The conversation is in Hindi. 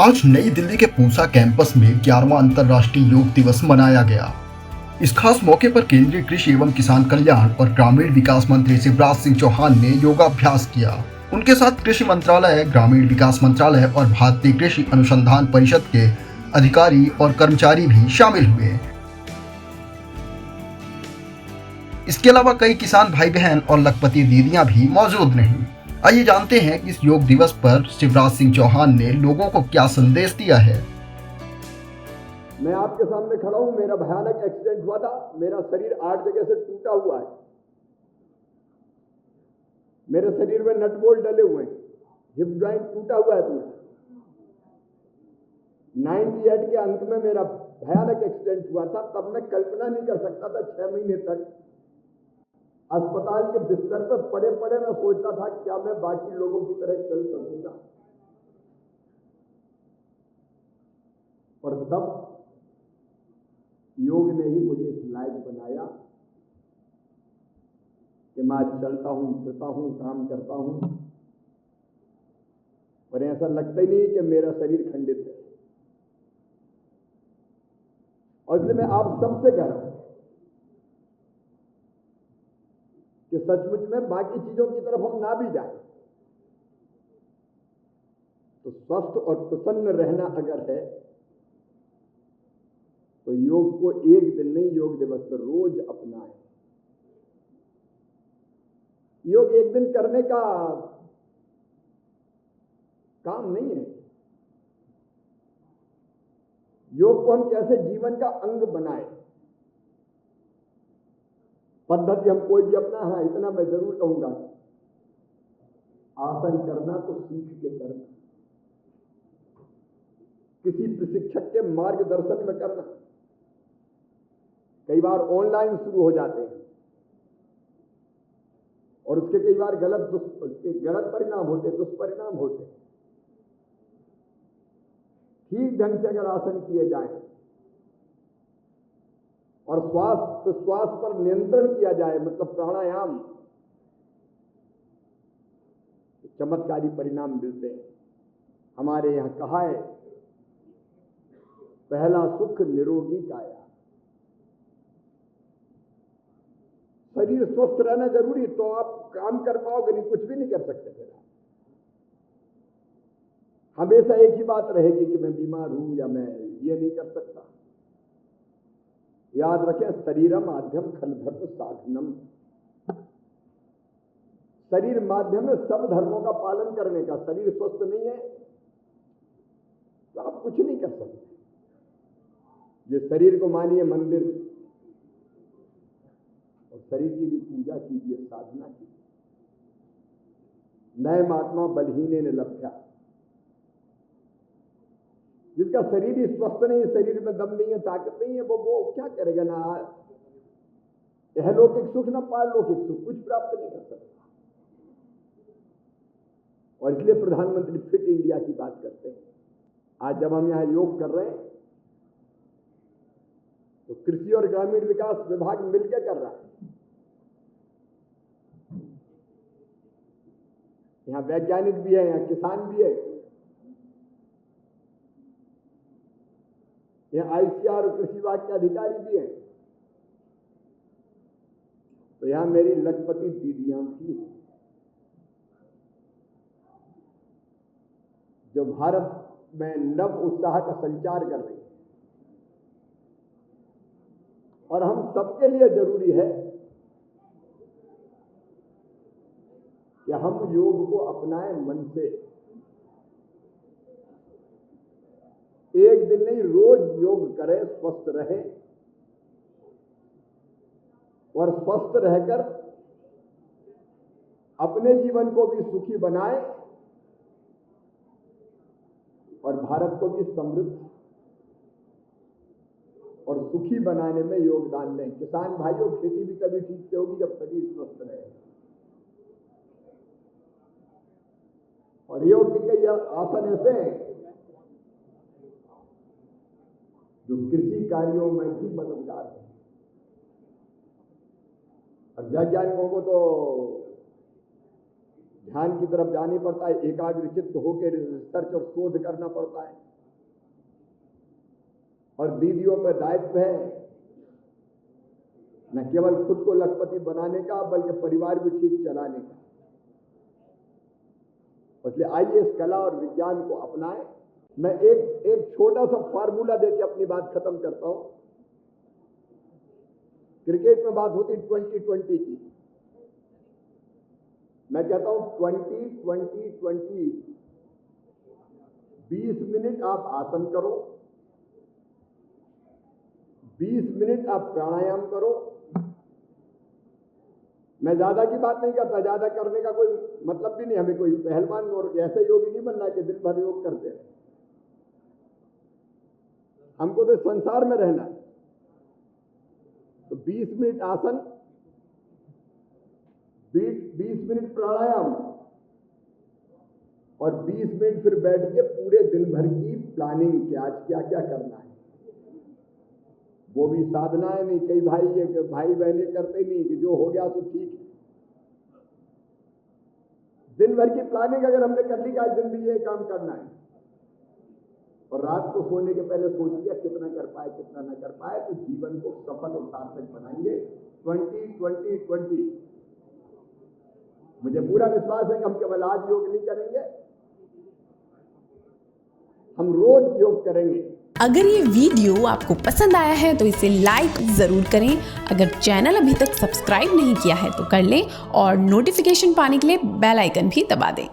आज नई दिल्ली के पूसा कैंपस में 11वां अंतर्राष्ट्रीय योग दिवस मनाया गया। इस खास मौके पर केंद्रीय कृषि एवं किसान कल्याण और ग्रामीण विकास मंत्री शिवराज सिंह चौहान ने योगाभ्यास किया। उनके साथ कृषि मंत्रालय, ग्रामीण विकास मंत्रालय और भारतीय कृषि अनुसंधान परिषद के अधिकारी और कर्मचारी भी शामिल हुए। इसके अलावा कई किसान भाई बहन और लखपति दीदियां भी मौजूद रहीं। आइए जानते हैं कि इस योग दिवस पर शिवराज सिंह चौहान ने लोगों को क्या संदेश दिया है। मैं आपके सामने खड़ा हूं। मेरा भयानक एक्सीडेंट हुआ था। मेरा शरीर 8 जगह से टूटा हुआ है। मेरे शरीर में नट बोल्ट डले हुए हैं। हिप जॉइंट टूटा हुआ है पूरा। 98 के अंत में मेरा भयानक एक्सीडेंट हुआ था। तब मैं कल्पना नहीं कर सकता था 6 महीने तक अस्पताल के बिस्तर पर पड़े पड़े मैं सोचता था क्या मैं बाकी लोगों की तरह चल सकूंगा। और तब योग ने ही मुझे इस लायक बनाया कि मैं आज चलता हूं, फिरता हूं, काम करता हूं और ऐसा लगता ही नहीं कि मेरा शरीर खंडित है। और इसलिए मैं आप सबसे कह रहा हूं कि सचमुच में बाकी चीजों की तरफ हम ना भी जाएं तो स्वस्थ और प्रसन्न रहना अगर है तो योग को एक दिन नहीं, योग दिवस पर रोज अपनाएं। योग एक दिन करने का काम नहीं है। योग को हम कैसे जीवन का अंग बनाएं, पद्धति हम कोई भी अपना है। इतना मैं जरूर कहूंगा, आसन करना तो सीख के करना, किसी प्रशिक्षक के मार्गदर्शन में करना। कई बार ऑनलाइन शुरू हो जाते हैं और उसके कई बार गलत परिणाम होते, दुष्परिणाम होते। ठीक ढंग से अगर आसन किए जाए और श्वास प्रश्वास पर नियंत्रण किया जाए, मतलब प्राणायाम, तो चमत्कारी परिणाम मिलते हैं। हमारे यहां कहा है, पहला सुख निरोगी काया। शरीर स्वस्थ रहना जरूरी, तो आप काम कर पाओगे नहीं, कुछ भी नहीं कर सकते। फिर हमेशा एक ही बात रहेगी कि मैं बीमार हूं या मैं ये नहीं कर सकता। याद रखें, शरीरम माध्यम खल धर्म साधनम। शरीर माध्यम है सब धर्मों का पालन करने का। शरीर स्वस्थ नहीं है तो आप कुछ नहीं कर सकते। ये शरीर को मानिए मंदिर, और शरीर की भी पूजा कीजिए, साधना कीजिए। नए महात्मा बलहीने ने लभ्या। जिसका शरीर ही स्वस्थ नहीं, शरीर में दम नहीं है, ताकत नहीं है, वो क्या करेगा ना। यहलौकिक सुख ना पारलौकिक सुख, कुछ प्राप्त नहीं कर सकता। और इसलिए प्रधानमंत्री फिट इंडिया की बात करते हैं। आज जब हम यहां योग कर रहे हैं तो कृषि और ग्रामीण विकास विभाग मिलकर कर रहा है। यहां वैज्ञानिक भी है, यहां किसान भी है, यहां आईसीआर और कृषि विभाग के अधिकारी भी हैं। तो यहां मेरी लखपति दीदियां भी हैं जो भारत में नव उत्साह का संचार कर रही है। और हम सबके लिए जरूरी है कि हम योग को अपनाएं मन से। एक दिन नहीं, रोज योग करें, स्वस्थ रहें और स्वस्थ रहकर अपने जीवन को भी सुखी बनाएं और भारत को भी समृद्ध और सुखी बनाने में योगदान दें। किसान भाइयों, खेती भी तभी ठीक से होगी जब शरीर स्वस्थ रहे। और योग के कई आसन ऐसे हैं जो कृषि कार्यों में भी मददगार है। और वैज्ञानिकों को तो ध्यान की तरफ जाना पड़ता है, एकाग्रचित्त होकर रिसर्च और शोध करना पड़ता है। और दीदियों पर दायित्व है न केवल खुद को लखपति बनाने का बल्कि परिवार भी ठीक चलाने का। इसलिए आइए इस कला और विज्ञान को अपनाएं। मैं एक छोटा सा फार्मूला देके अपनी बात खत्म करता हूं। क्रिकेट में बात होती 20-20 की। मैं कहता हूं 20-20-20। 20 मिनट आप आसन करो, 20 मिनट आप प्राणायाम करो। मैं ज्यादा की बात नहीं करता, ज्यादा करने का कोई मतलब भी नहीं। हमें कोई पहलवान और ऐसे योगी नहीं बनना कि दिन भर योग करते हैं। हमको तो संसार में रहना है। तो 20 मिनट आसन, 20 मिनट प्राणायाम और 20 मिनट फिर बैठ के पूरे दिन भर की प्लानिंग कि आज क्या क्या करना है। वो भी साधना है नहीं। कई भाई बहने करते नहीं कि जो हो गया तो ठीक है। दिन भर की प्लानिंग अगर हमने कर ली कि आज दिन भी ये काम करना है और रात को सोने के पहले सोच लिया कितना कर पाए कितना ना कर पाए, तो जीवन को सफल और सार्थक बनाएंगे। 20-20-20। मुझे पूरा विश्वास है कि हम केवल आज योग नहीं करेंगे, हम रोज योग करेंगे। अगर ये वीडियो आपको पसंद आया है तो इसे लाइक ज़रूर करें। अगर चैनल अभी तक सब्सक्राइब नहीं किया है तो कर लें और नोटिफिकेशन पाने के लिए बेल आइकन भी दबा दें।